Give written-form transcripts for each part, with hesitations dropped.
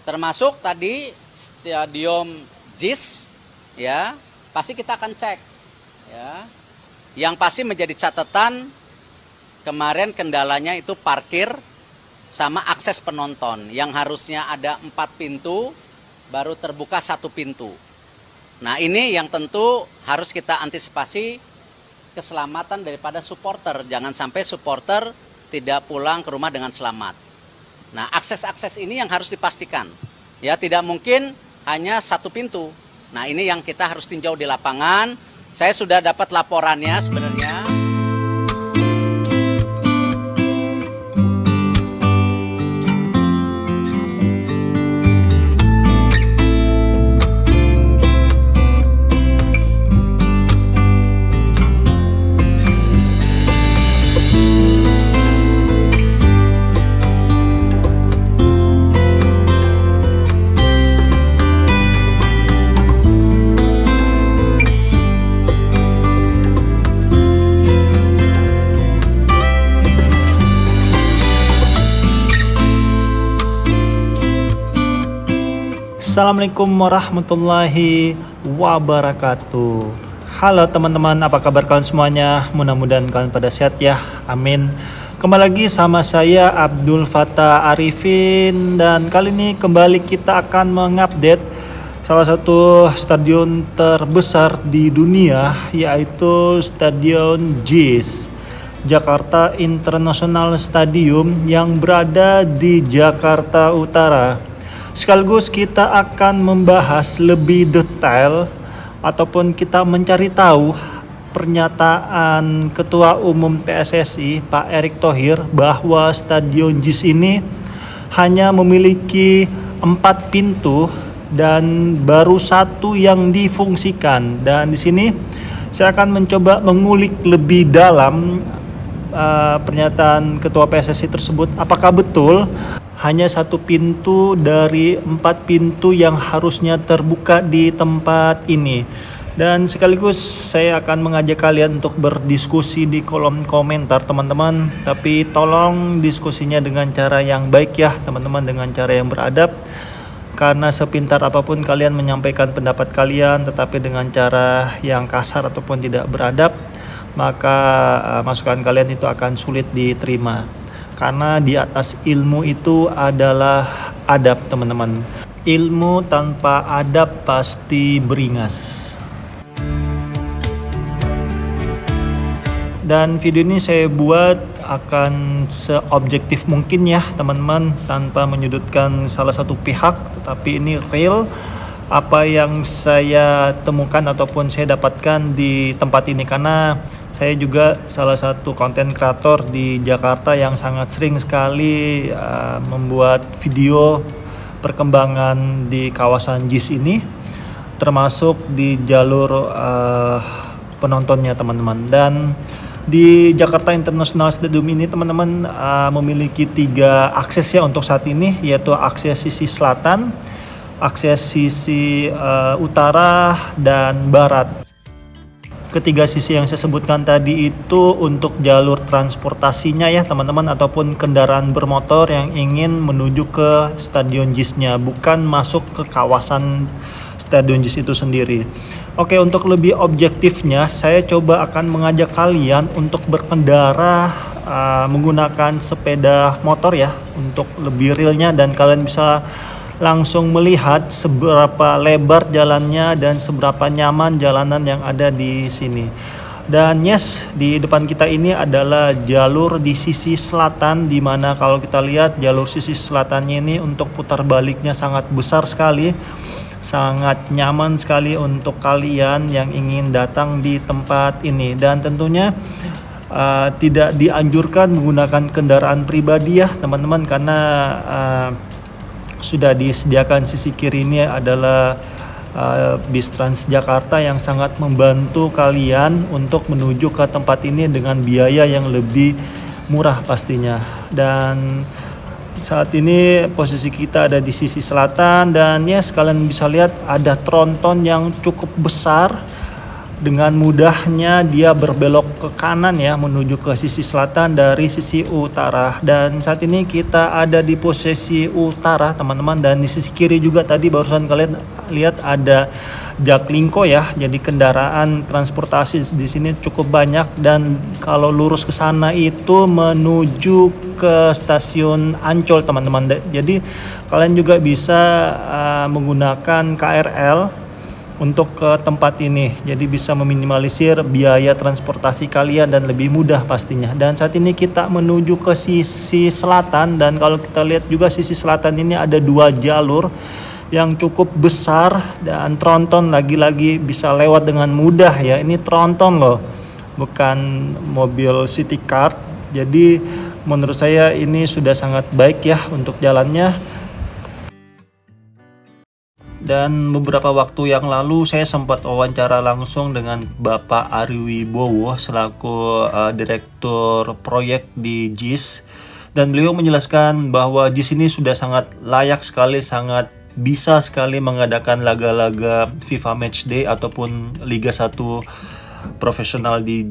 Termasuk tadi stadion JIS, ya, pasti kita akan cek, ya. Yang pasti menjadi catatan kemarin kendalanya itu parkir sama akses penonton yang harusnya ada 4 pintu baru terbuka 1 pintu. Nah ini yang tentu harus kita antisipasi keselamatan daripada supporter. Jangan sampai supporter tidak pulang ke rumah dengan selamat. Nah akses-akses ini yang harus dipastikan. Ya tidak mungkin hanya 1 pintu. Nah ini yang kita harus tinjau di lapangan. Saya sudah dapat laporannya sebenarnya. Assalamualaikum warahmatullahi wabarakatuh. Halo teman-teman, apa kabar kalian semuanya? Mudah-mudahan kalian pada sehat ya, amin. Kembali lagi sama saya Abdul Fattah Arifin. Dan kali ini kembali kita akan mengupdate salah satu stadion terbesar di dunia, yaitu Stadion JIS, Jakarta International Stadium, yang berada di Jakarta Utara. Sekaligus kita akan membahas lebih detail ataupun kita mencari tahu pernyataan Ketua Umum PSSI Pak Erick Thohir bahwa Stadion JIS ini hanya memiliki 4 pintu dan baru 1 yang difungsikan. Dan di sini saya akan mencoba mengulik lebih dalam pernyataan Ketua PSSI tersebut. Apakah betul hanya 1 pintu dari 4 pintu yang harusnya terbuka di tempat ini? Dan sekaligus saya akan mengajak kalian untuk berdiskusi di kolom komentar teman-teman. Tapi tolong diskusinya dengan cara yang baik ya teman-teman, dengan cara yang beradab. Karena sepintar apapun kalian menyampaikan pendapat kalian, tetapi dengan cara yang kasar ataupun tidak beradab, maka masukan kalian itu akan sulit diterima. Karena di atas ilmu itu adalah adab teman-teman. Ilmu tanpa adab pasti beringas. Dan video ini saya buat akan seobjektif mungkin ya teman-teman, tanpa menyudutkan salah satu pihak, tetapi ini real apa yang saya temukan ataupun saya dapatkan di tempat ini. Karena saya juga salah satu konten kreator di Jakarta yang sangat sering sekali membuat video perkembangan di kawasan JIS ini, termasuk di jalur penontonnya teman-teman. Dan di Jakarta International Stadium ini teman-teman memiliki 3 akses ya untuk saat ini, yaitu akses sisi selatan, akses sisi utara, dan barat. Ketiga sisi yang saya sebutkan tadi itu untuk jalur transportasinya ya teman-teman, ataupun kendaraan bermotor yang ingin menuju ke Stadion JIS-nya, bukan masuk ke kawasan Stadion JIS itu sendiri. Oke, untuk lebih objektifnya saya coba akan mengajak kalian untuk berkendara menggunakan sepeda motor ya, untuk lebih realnya, dan kalian bisa langsung melihat seberapa lebar jalannya dan seberapa nyaman jalanan yang ada di sini. Dan yes, di depan kita ini adalah jalur di sisi selatan, di mana kalau kita lihat jalur sisi selatannya ini untuk putar baliknya sangat besar sekali, sangat nyaman sekali untuk kalian yang ingin datang di tempat ini. Dan tentunya tidak dianjurkan menggunakan kendaraan pribadi ya teman-teman, karena sudah disediakan sisi kiri ini adalah bis Transjakarta yang sangat membantu kalian untuk menuju ke tempat ini dengan biaya yang lebih murah pastinya. Dan saat ini posisi kita ada di sisi selatan, dan ya kalian bisa lihat ada tronton yang cukup besar dengan mudahnya dia berbelok ke kanan ya menuju ke sisi selatan dari sisi utara. Dan saat ini kita ada di posisi utara teman-teman, dan di sisi kiri juga tadi barusan kalian lihat ada Jaklingko ya. Jadi kendaraan transportasi di sini cukup banyak, dan kalau lurus ke sana itu menuju ke stasiun Ancol teman-teman. Jadi kalian juga bisa menggunakan KRL untuk ke tempat ini, jadi bisa meminimalisir biaya transportasi kalian dan lebih mudah pastinya. Dan saat ini kita menuju ke sisi selatan, dan kalau kita lihat juga sisi selatan ini ada 2 jalur yang cukup besar, dan tronton lagi-lagi bisa lewat dengan mudah ya. Ini tronton loh, bukan mobil city car. Jadi menurut saya ini sudah sangat baik ya untuk jalannya. Dan beberapa waktu yang lalu saya sempat wawancara langsung dengan Bapak Ari Wibowo selaku direktur proyek di JIS, dan beliau menjelaskan bahwa JIS ini sudah sangat layak sekali, sangat bisa sekali mengadakan laga-laga FIFA Matchday ataupun Liga 1 profesional di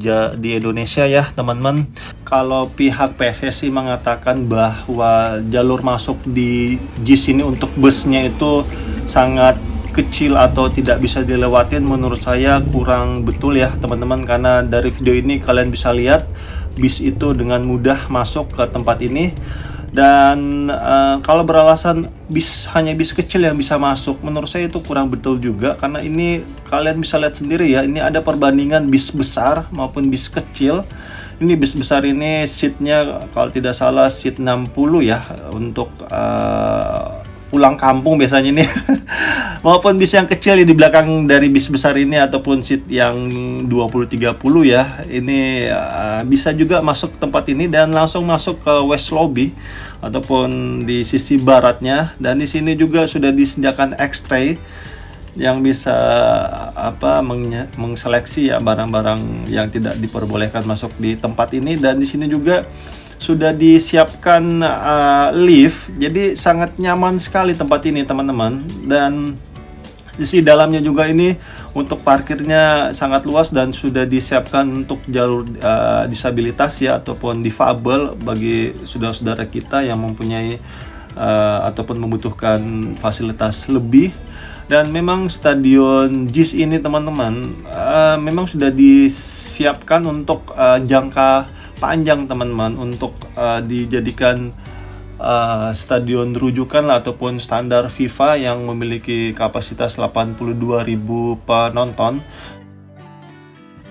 Indonesia ya teman-teman. Kalau pihak PSSI mengatakan bahwa jalur masuk di JIS ini untuk busnya itu sangat kecil atau tidak bisa dilewatin, menurut saya kurang betul ya teman-teman, karena dari video ini kalian bisa lihat bis itu dengan mudah masuk ke tempat ini. Dan kalau beralasan hanya bis kecil yang bisa masuk, menurut saya itu kurang betul juga, karena ini kalian bisa lihat sendiri ya, ini ada perbandingan bis besar maupun bis kecil. Ini bis besar ini seatnya kalau tidak salah seat 60 ya, untuk pulang kampung biasanya nih. Maupun bis yang kecil di belakang dari bis besar ini ataupun seat yang 20-30 ya, ini bisa juga masuk ke tempat ini dan langsung masuk ke West Lobby ataupun di sisi baratnya. Dan di sini juga sudah disediakan X-tray yang bisa mengseleksi ya barang-barang yang tidak diperbolehkan masuk di tempat ini. Dan di sini juga sudah disiapkan lift, jadi sangat nyaman sekali tempat ini teman-teman. Dan di sisi dalamnya juga ini untuk parkirnya sangat luas dan sudah disiapkan untuk jalur disabilitas ya ataupun difabel bagi saudara-saudara kita yang mempunyai ataupun membutuhkan fasilitas lebih. Dan memang stadion JIS ini teman-teman memang sudah disiapkan untuk jangka panjang teman-teman, untuk dijadikan stadion rujukan lah, ataupun standar FIFA yang memiliki kapasitas 82.000 penonton.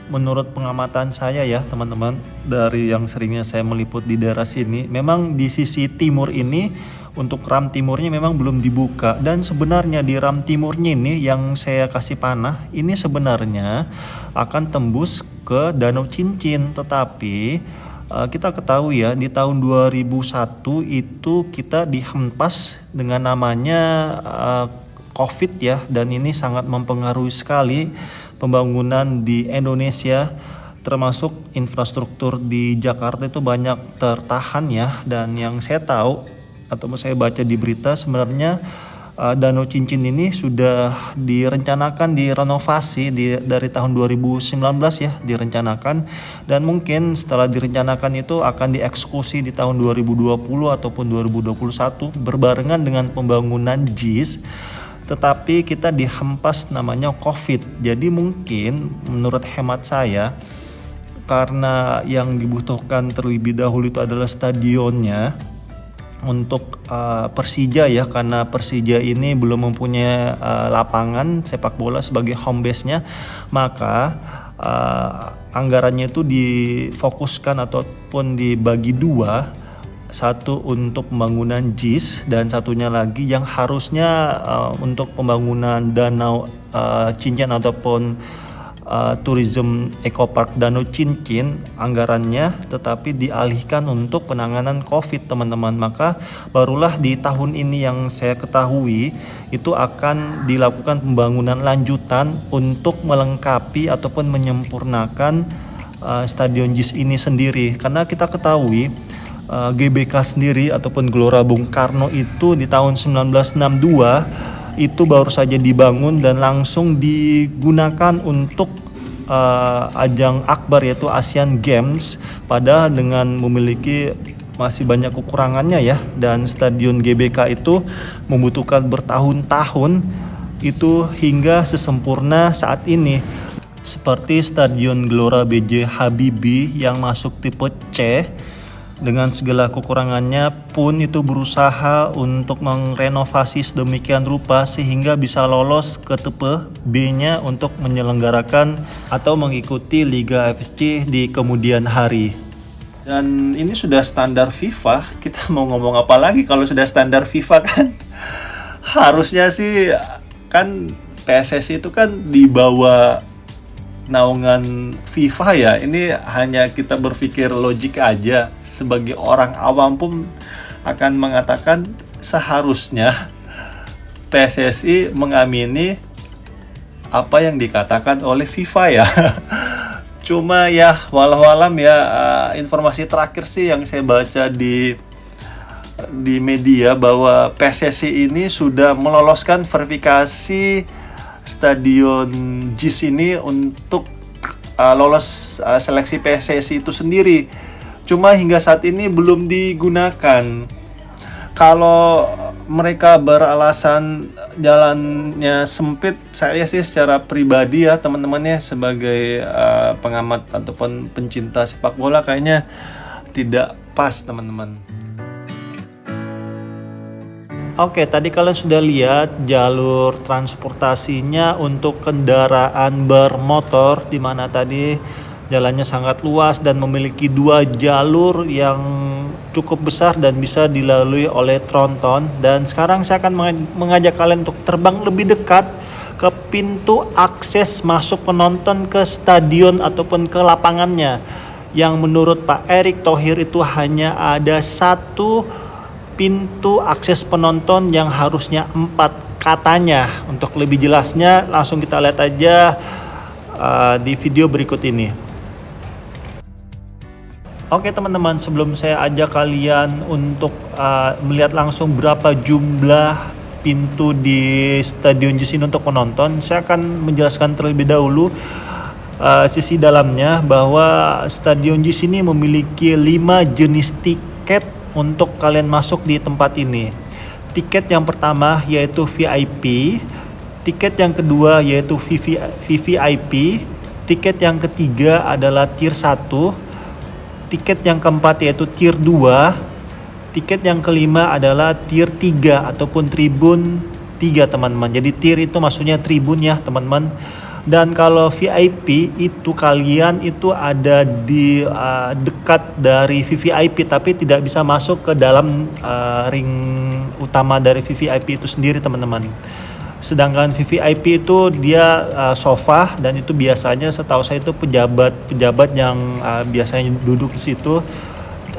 Menurut pengamatan saya ya teman-teman, dari yang seringnya saya meliput di daerah sini, memang di sisi timur ini untuk ram timurnya memang belum dibuka. Dan sebenarnya di ram timurnya ini yang saya kasih panah ini sebenarnya akan tembus ke Danau Cincin, tetapi kita ketahui ya di tahun 2001 itu kita dihempas dengan namanya COVID ya, dan ini sangat mempengaruhi sekali pembangunan di Indonesia, termasuk infrastruktur di Jakarta itu banyak tertahan ya. Dan yang saya tahu atau saya baca di berita, sebenarnya Danau Cincin ini sudah direncanakan direnovasi dari tahun 2019 ya direncanakan, dan mungkin setelah direncanakan itu akan dieksekusi di tahun 2020 ataupun 2021 berbarengan dengan pembangunan JIS, tetapi kita dihempas namanya COVID. Jadi mungkin menurut hemat saya, karena yang dibutuhkan terlebih dahulu itu adalah stadionnya untuk Persija ya, karena Persija ini belum mempunyai lapangan sepak bola sebagai home base-nya, maka anggarannya itu difokuskan ataupun dibagi dua, satu untuk pembangunan JIS dan satunya lagi yang harusnya untuk pembangunan Danau Cincin ataupun Tourism Eco Park Danau Cincin anggarannya, tetapi dialihkan untuk penanganan COVID teman-teman. Maka barulah di tahun ini yang saya ketahui itu akan dilakukan pembangunan lanjutan untuk melengkapi ataupun menyempurnakan stadion JIS ini sendiri. Karena kita ketahui GBK sendiri ataupun Gelora Bung Karno itu di tahun 1962 itu baru saja dibangun dan langsung digunakan untuk ajang akbar yaitu Asian Games, padahal dengan memiliki masih banyak kekurangannya ya, dan stadion GBK itu membutuhkan bertahun-tahun itu hingga sesempurna saat ini, seperti Stadion Gelora B.J. Habibie yang masuk tipe C dengan segala kekurangannya pun itu berusaha untuk merenovasi sedemikian rupa sehingga bisa lolos ke tipe B-nya untuk menyelenggarakan atau mengikuti Liga FSC di kemudian hari. Dan ini sudah standar FIFA, kita mau ngomong apa lagi kalau sudah standar FIFA kan? Harusnya sih kan PSSI itu kan di bawah naungan FIFA ya. Ini hanya kita berpikir logik aja. Sebagai orang awam pun akan mengatakan seharusnya PSSI mengamini apa yang dikatakan oleh FIFA ya. Cuma ya walau-alam ya, informasi terakhir sih yang saya baca di media bahwa PSSI ini sudah meloloskan verifikasi Stadion JIS ini untuk lolos seleksi PSSI itu sendiri. Cuma hingga saat ini belum digunakan. Kalau mereka beralasan jalannya sempit, saya sih secara pribadi ya teman-temannya sebagai pengamat ataupun pencinta sepak bola kayaknya tidak pas teman-teman. Oke, tadi kalian sudah lihat jalur transportasinya untuk kendaraan bermotor, di mana tadi jalannya sangat luas dan memiliki 2 jalur yang cukup besar dan bisa dilalui oleh tronton. Dan sekarang saya akan mengajak kalian untuk terbang lebih dekat ke pintu akses masuk penonton ke stadion ataupun ke lapangannya, yang menurut Pak Erick Thohir itu hanya ada 1 pintu akses penonton yang harusnya 4 katanya. Untuk lebih jelasnya langsung kita lihat aja di video berikut ini. Oke teman-teman, sebelum saya ajak kalian untuk melihat langsung berapa jumlah pintu di Stadion JIS ini untuk penonton, saya akan menjelaskan terlebih dahulu sisi dalamnya, bahwa Stadion JIS ini memiliki 5 jenis tiket untuk kalian masuk di tempat ini. Tiket yang pertama yaitu VIP, tiket yang kedua yaitu VVIP, tiket yang ketiga adalah tier 1, tiket yang keempat yaitu tier 2, tiket yang kelima adalah tier 3 ataupun tribun 3 teman-teman. Jadi tier itu maksudnya tribun ya teman-teman. Dan kalau VIP itu kalian itu ada di dekat dari VVIP, tapi tidak bisa masuk ke dalam ring utama dari VVIP itu sendiri teman-teman. Sedangkan VVIP itu dia sofa, dan itu biasanya setahu saya itu pejabat yang biasanya duduk di situ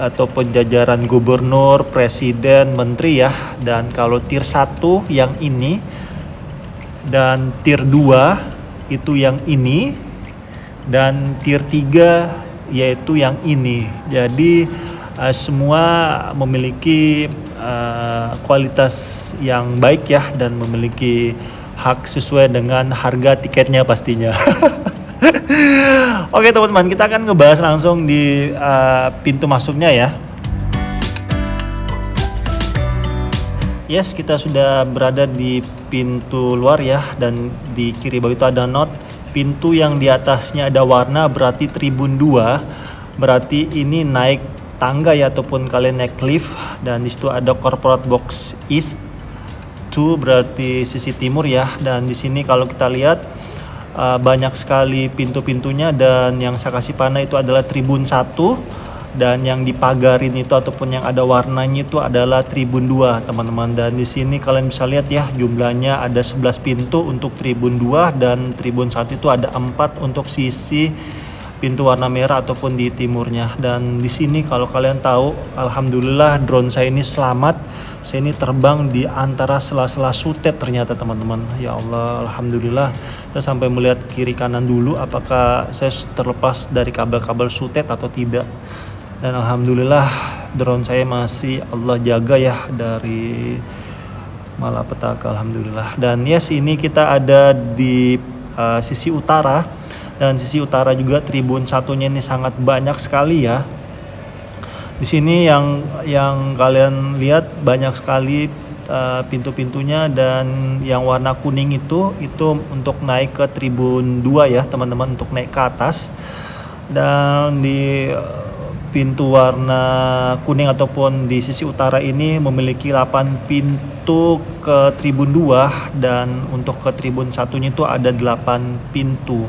ataupun jajaran gubernur, presiden, menteri ya. Dan kalau tier 1 yang ini, dan tier 2 itu yang ini, dan tier 3 yaitu yang ini. Jadi semua memiliki kualitas yang baik ya, dan memiliki hak sesuai dengan harga tiketnya pastinya. Oke teman-teman, kita akan ngebahas langsung di pintu masuknya ya. Yes, kita sudah berada di pintu luar ya, dan di kiri bawah itu ada note. Pintu yang di atasnya ada warna berarti tribun 2, berarti ini naik tangga ya, ataupun kalian naik lift. Dan di situ ada corporate box east 2, berarti sisi timur ya. Dan di sini kalau kita lihat banyak sekali pintu-pintunya, dan yang saya kasih panah itu adalah tribun 1, dan yang dipagarin itu ataupun yang ada warnanya itu adalah tribun 2 teman-teman. Dan di sini kalian bisa lihat ya, jumlahnya ada 11 pintu untuk tribun 2, dan tribun 1 itu ada 4 untuk sisi pintu warna merah ataupun di timurnya. Dan di sini kalau kalian tahu, alhamdulillah drone saya ini selamat. Saya ini terbang di antara sela-sela sutet ternyata teman-teman. Ya Allah, alhamdulillah. Saya sampai melihat kiri kanan dulu apakah saya terlepas dari kabel-kabel sutet atau tidak. Dan alhamdulillah drone saya masih Allah jaga ya dari malapetaka, alhamdulillah. Dan yes, ini kita ada di sisi utara, dan sisi utara juga tribun satunya ini sangat banyak sekali ya. Di sini yang kalian lihat banyak sekali pintu-pintunya, dan yang warna kuning itu untuk naik ke tribun 2 ya teman-teman, untuk naik ke atas. Dan di pintu warna kuning ataupun di sisi utara ini memiliki 8 pintu ke tribun 2, dan untuk ke tribun satunya itu ada 8 pintu.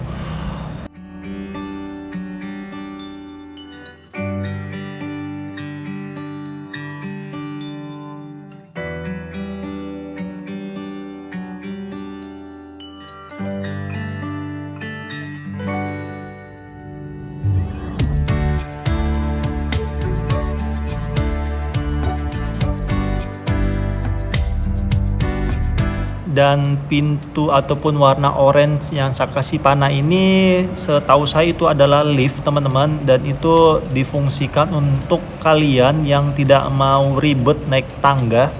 Dan pintu ataupun warna orange yang saya kasih panah ini, setahu saya itu adalah lift teman-teman, dan itu difungsikan untuk kalian yang tidak mau ribet naik tangga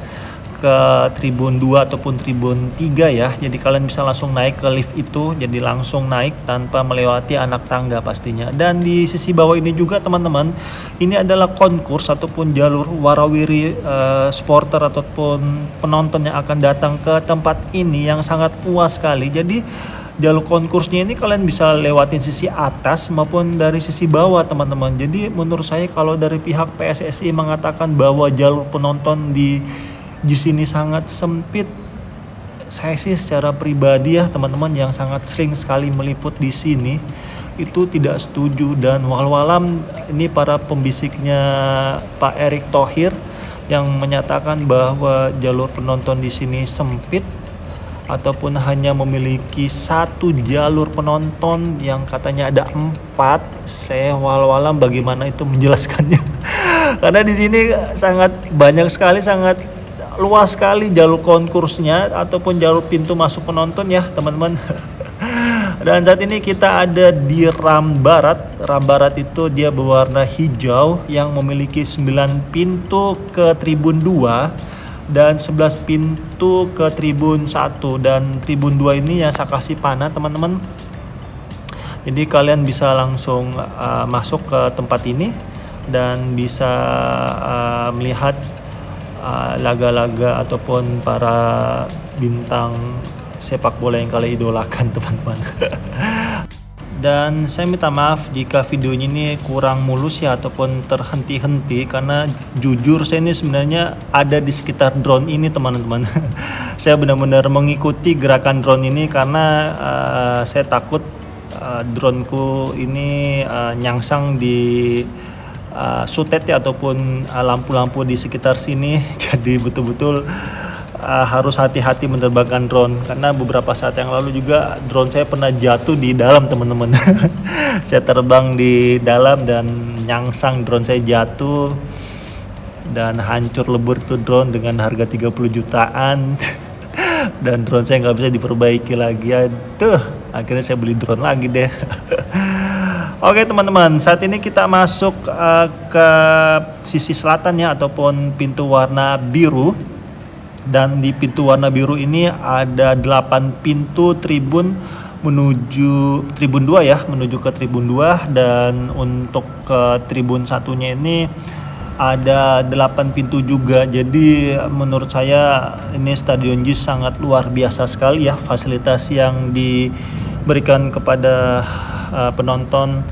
ke tribun 2 ataupun tribun 3 ya. Jadi kalian bisa langsung naik ke lift itu, jadi langsung naik tanpa melewati anak tangga pastinya. Dan di sisi bawah ini juga teman-teman, ini adalah konkurs ataupun jalur warawiri supporter ataupun penonton yang akan datang ke tempat ini yang sangat luas sekali. Jadi jalur konkursnya ini kalian bisa lewatin sisi atas maupun dari sisi bawah teman-teman. Jadi menurut saya kalau dari pihak PSSI mengatakan bahwa jalur penonton di sini sangat sempit, saya sih secara pribadi ya teman-teman yang sangat sering sekali meliput di sini itu tidak setuju. Dan walau-alam ini para pembisiknya Pak Erick Thohir yang menyatakan bahwa jalur penonton di sini sempit ataupun hanya memiliki 1 jalur penonton yang katanya ada 4. Saya walau-alam bagaimana itu menjelaskannya karena di sini sangat banyak sekali, sangat luas sekali jalur konkursnya ataupun jalur pintu masuk penonton ya teman-teman. Dan saat ini kita ada di ram barat. Ram barat itu dia berwarna hijau yang memiliki 9 pintu ke tribun 2 dan 11 pintu ke tribun 1. Dan tribun 2 ini yang saya kasih panah teman-teman. Jadi kalian bisa langsung masuk ke tempat ini dan bisa melihat laga-laga ataupun para bintang sepak bola yang kalian idolakan teman-teman. Dan saya minta maaf jika videonya ini kurang mulus ya ataupun terhenti-henti, karena jujur saya ini sebenarnya ada di sekitar drone ini teman-teman. Saya benar-benar mengikuti gerakan drone ini karena saya takut droneku ini nyangsang di sutet ya ataupun lampu-lampu di sekitar sini. Jadi betul-betul harus hati-hati menerbangkan drone, karena beberapa saat yang lalu juga drone saya pernah jatuh di dalam teman-teman. Saya terbang di dalam dan nyangsang drone saya jatuh dan hancur lebur tuh drone dengan harga 30 jutaan. Dan drone saya nggak bisa diperbaiki lagi. Aduh, akhirnya saya beli drone lagi deh. Oke teman-teman, saat ini kita masuk ke sisi selatan ya ataupun pintu warna biru. Dan di pintu warna biru ini ada 8 pintu tribun menuju tribun 2 ya, menuju ke tribun 2. Dan untuk ke tribun satunya ini ada 8 pintu juga. Jadi menurut saya ini Stadion JIS sangat luar biasa sekali ya, fasilitas yang diberikan kepada penonton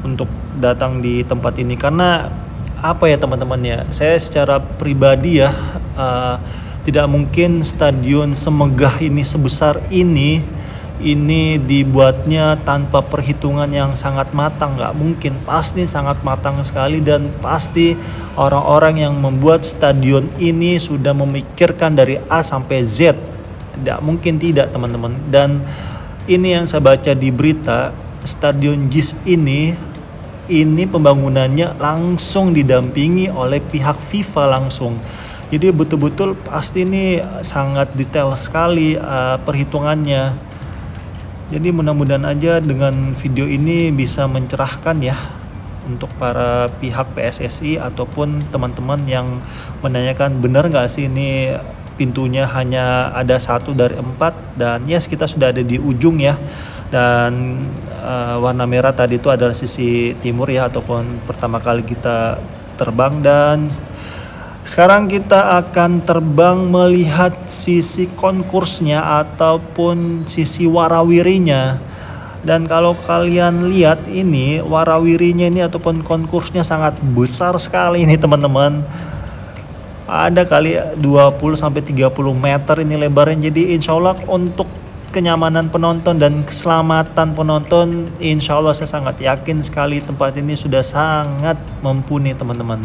untuk datang di tempat ini. Karena apa ya teman-teman ya, saya secara pribadi ya tidak mungkin stadion semegah ini, sebesar ini dibuatnya tanpa perhitungan yang sangat matang. Nggak mungkin, pasti sangat matang sekali, dan pasti orang-orang yang membuat stadion ini sudah memikirkan dari A sampai Z. Tidak mungkin tidak teman-teman. Dan ini yang saya baca di berita, Stadion JIS ini pembangunannya langsung didampingi oleh pihak FIFA langsung. Jadi betul-betul pasti ini sangat detail sekali perhitungannya. Jadi mudah-mudahan aja dengan video ini bisa mencerahkan ya untuk para pihak PSSI ataupun teman-teman yang menanyakan benar nggak sih ini pintunya hanya ada 1 dari 4. Dan yes, kita sudah ada di ujung ya. Dan warna merah tadi itu adalah sisi timur ya, ataupun pertama kali kita terbang. Dan sekarang kita akan terbang melihat sisi konkursnya ataupun sisi warawirinya. Dan kalau kalian lihat ini warawirinya ini ataupun konkursnya sangat besar sekali ini teman-teman. Ada kali 20-30 meter ini lebarnya. Jadi insya Allah untuk kenyamanan penonton dan keselamatan penonton, insya Allah saya sangat yakin sekali tempat ini sudah sangat mumpuni teman-teman.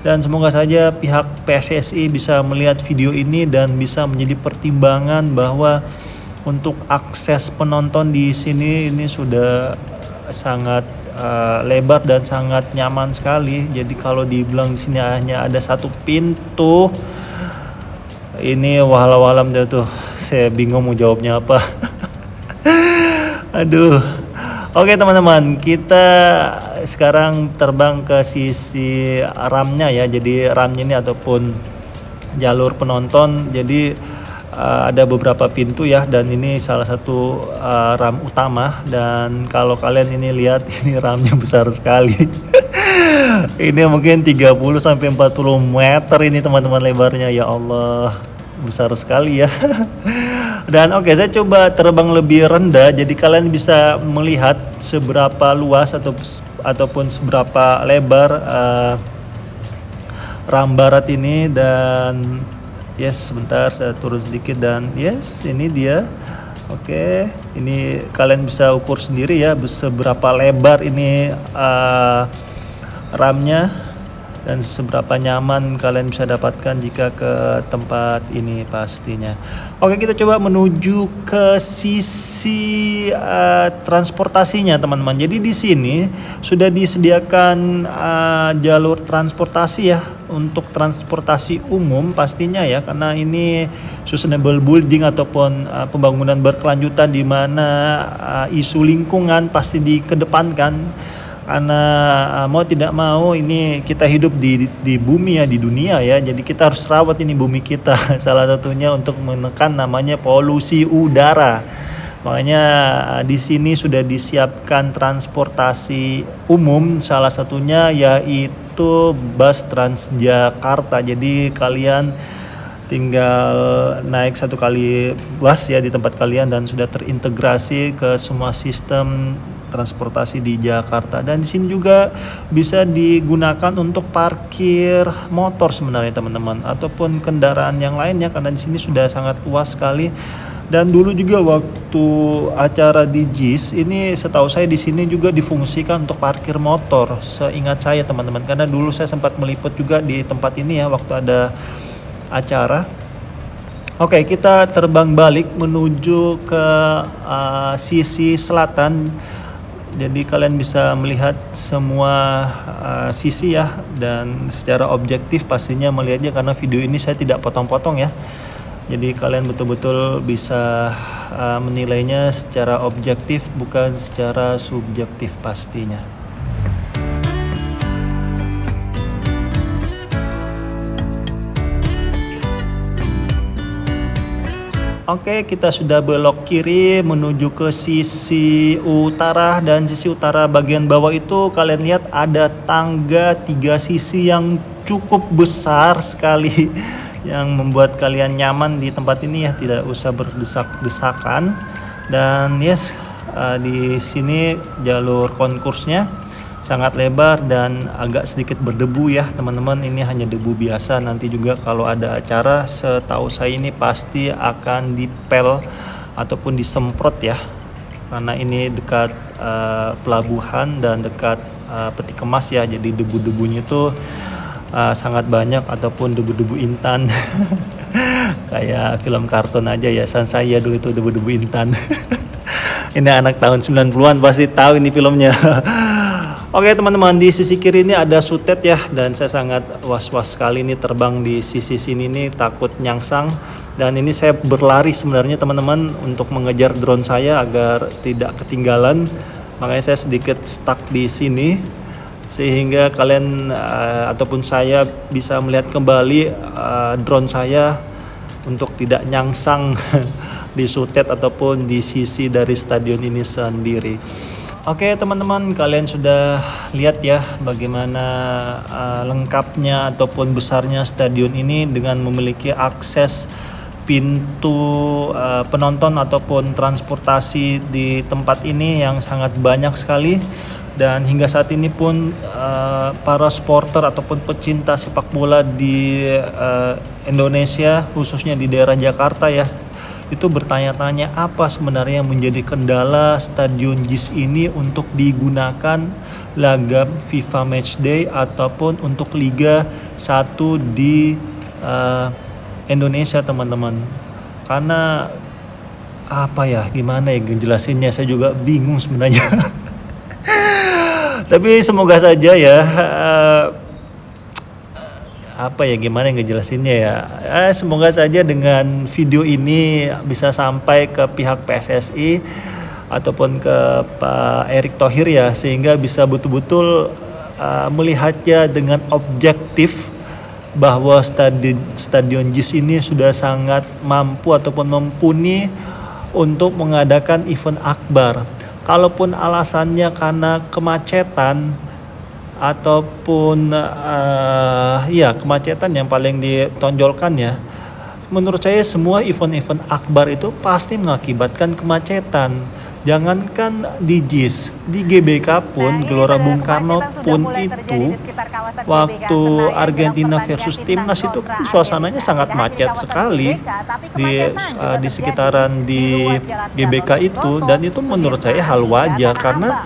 Dan semoga saja pihak PSSI bisa melihat video ini dan bisa menjadi pertimbangan bahwa untuk akses penonton di sini ini sudah sangat lebar dan sangat nyaman sekali. Jadi kalau dibilang di sini hanya ada satu pintu, ini walau alam dah tuh. Saya bingung mau jawabnya apa. Aduh. Oke teman-teman, kita sekarang terbang ke sisi ramnya ya. Jadi ramnya ini ataupun jalur penonton. Jadi ada beberapa pintu ya, dan ini salah satu ram utama. Dan kalau kalian ini lihat, ini ramnya besar sekali. Ini mungkin 30-40 meter ini teman-teman lebarnya, ya Allah, besar sekali ya. Dan oke, saya coba terbang lebih rendah, jadi kalian bisa melihat seberapa luas ataupun seberapa lebar ram barat ini. Dan yes, sebentar saya turun sedikit, dan yes, ini dia. Oke, ini kalian bisa ukur sendiri ya seberapa lebar ini ramnya, dan seberapa nyaman kalian bisa dapatkan jika ke tempat ini pastinya. Oke, kita coba menuju ke sisi transportasinya teman-teman. Jadi di sini sudah disediakan jalur transportasi ya, untuk transportasi umum pastinya ya, karena ini sustainable building ataupun pembangunan berkelanjutan di mana isu lingkungan pasti dikedepankan. Karena mau tidak mau ini kita hidup di bumi ya, di dunia ya, jadi kita harus rawat ini bumi kita. Salah satunya untuk menekan namanya polusi udara. Makanya di sini sudah disiapkan transportasi umum, salah satunya yaitu bus Transjakarta. Jadi kalian tinggal naik satu kali bus ya di tempat kalian, dan sudah terintegrasi ke semua sistem transportasi di Jakarta. Dan di sini juga bisa digunakan untuk parkir motor sebenarnya teman-teman, ataupun kendaraan yang lainnya, karena di sini sudah sangat luas sekali. Dan dulu juga waktu acara di JIS ini, setahu saya di sini juga difungsikan untuk parkir motor, seingat saya teman-teman, karena dulu saya sempat meliput juga di tempat ini ya waktu ada acara. Oke, kita terbang balik menuju ke sisi selatan. Jadi kalian bisa melihat semua sisi ya, dan secara objektif pastinya melihatnya, karena video ini saya tidak potong-potong ya. Jadi kalian betul-betul bisa menilainya secara objektif, bukan secara subjektif pastinya. Oke, kita sudah belok kiri menuju ke sisi utara, dan sisi utara bagian bawah itu kalian lihat ada tangga 3 sisi yang cukup besar sekali yang membuat kalian nyaman di tempat ini ya, tidak usah berdesak-desakan. Dan yes, di sini jalur konkursnya sangat lebar dan agak sedikit berdebu ya teman-teman. Ini hanya debu biasa, nanti juga kalau ada acara setahu saya ini pasti akan dipel ataupun disemprot ya, karena ini dekat pelabuhan dan dekat peti kemas ya, jadi debu-debunya itu sangat banyak, ataupun debu-debu intan. Kayak film kartun aja ya, saya dulu itu debu-debu intan. Ini anak tahun 90-an pasti tahu ini filmnya. Oke teman-teman, di sisi kiri ini ada sutet ya, dan saya sangat was-was sekali ini terbang di sisi sini nih, takut nyangsang. Dan ini saya berlari sebenarnya teman-teman untuk mengejar drone saya agar tidak ketinggalan. Makanya saya sedikit stuck di sini, sehingga kalian ataupun saya bisa melihat kembali drone saya untuk tidak nyangsang di Sutet ataupun di sisi dari stadion ini sendiri. Oke teman-teman, kalian sudah lihat ya bagaimana lengkapnya ataupun besarnya stadion ini dengan memiliki akses pintu penonton ataupun transportasi di tempat ini yang sangat banyak sekali. Dan hingga saat ini pun para supporter ataupun pecinta sepak bola di Indonesia, khususnya di daerah Jakarta ya, itu bertanya-tanya apa sebenarnya yang menjadi kendala Stadion JIS ini untuk digunakan laga FIFA Matchday ataupun untuk Liga 1 di Indonesia teman-teman. Karena apa ya, gimana ya ngejelasinnya, saya juga bingung sebenarnya. Tapi semoga saja ya apa ya, gimana ngejelasinnya ya, semoga saja dengan video ini bisa sampai ke pihak PSSI ataupun ke Pak Erick Thohir ya, sehingga bisa betul-betul melihatnya dengan objektif bahwa stadion JIS ini sudah sangat mampu ataupun mumpuni untuk mengadakan event akbar. Kalaupun alasannya karena kemacetan ataupun ya kemacetan yang paling ditonjolkan ya, menurut saya semua event-event akbar itu pasti mengakibatkan kemacetan. Jangankan di JIS, di GBK pun, Gelora Bung Karno pun itu waktu Argentina versus Timnas itu kan suasananya sangat macet sekali di sekitaran di GBK itu, dan itu menurut saya hal wajar karena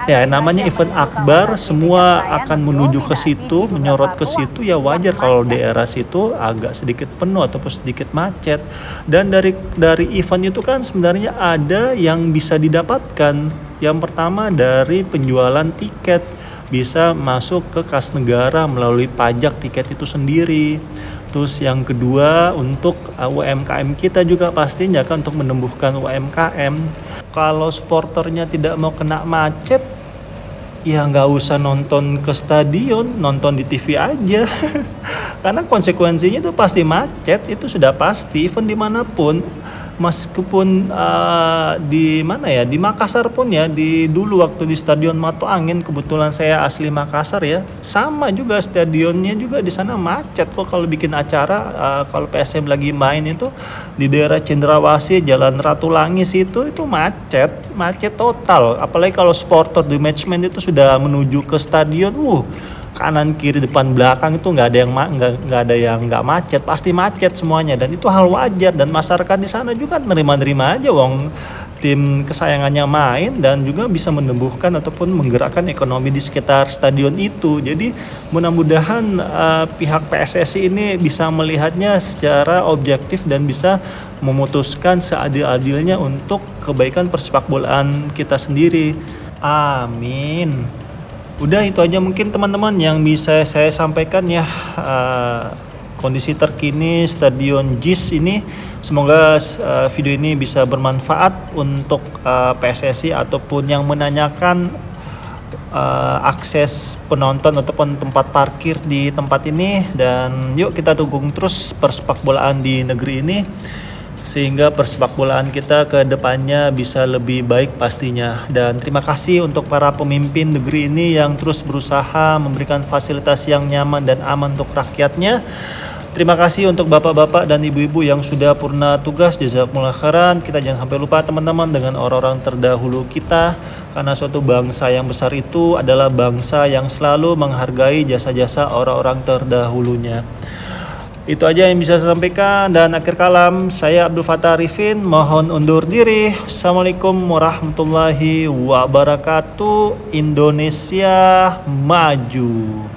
ya namanya event akbar, semua akan menuju ke situ, menyorot ke situ, ya wajar kalau daerah situ agak sedikit penuh ataupun sedikit macet. Dan dari event itu kan sebenarnya ada yang bisa didapatkan. Yang pertama dari penjualan tiket, bisa masuk ke kas negara melalui pajak tiket itu sendiri. Terus yang kedua untuk UMKM kita juga pastinya kan untuk menumbuhkan UMKM. Kalau supporternya tidak mau kena macet, ya nggak usah nonton ke stadion, nonton di TV aja. Karena konsekuensinya itu pasti macet, itu sudah pasti. Event dimanapun, meskipun di mana ya, di Makassar pun ya, di dulu waktu di Stadion Mato Angin, kebetulan saya asli Makassar ya, sama juga stadionnya juga di sana macet kok kalau bikin acara. Kalau PSM lagi main itu di daerah Cendrawasih, Jalan Ratu Langis itu macet total. Apalagi kalau supporter di matchman itu sudah menuju ke stadion, kanan kiri depan belakang itu nggak ada yang nggak macet, pasti macet semuanya. Dan itu hal wajar, dan masyarakat di sana juga nerima aja wong tim kesayangannya main, dan juga bisa menumbuhkan ataupun menggerakkan ekonomi di sekitar stadion itu. Jadi mudah-mudahan pihak PSSI ini bisa melihatnya secara objektif dan bisa memutuskan seadil-adilnya untuk kebaikan persepak bolaan kita sendiri. Amin. Udah itu aja mungkin teman-teman yang bisa saya sampaikan ya, kondisi terkini Stadion JIS ini. Semoga video ini bisa bermanfaat untuk PSSI ataupun yang menanyakan akses penonton ataupun tempat parkir di tempat ini. Dan yuk kita dukung terus persepak bolaan di negeri ini, sehingga persepak bolaan kita ke depannya bisa lebih baik pastinya. Dan terima kasih untuk para pemimpin negeri ini yang terus berusaha memberikan fasilitas yang nyaman dan aman untuk rakyatnya. Terima kasih untuk bapak-bapak dan ibu-ibu yang sudah purna tugas, jazakumullah khairan. Kita jangan sampai lupa teman-teman dengan orang-orang terdahulu kita, karena suatu bangsa yang besar itu adalah bangsa yang selalu menghargai jasa-jasa orang-orang terdahulunya. Itu aja yang bisa saya sampaikan, dan akhir kalam saya Abdul Fattah Arifin mohon undur diri. Assalamualaikum warahmatullahi wabarakatuh. Indonesia maju.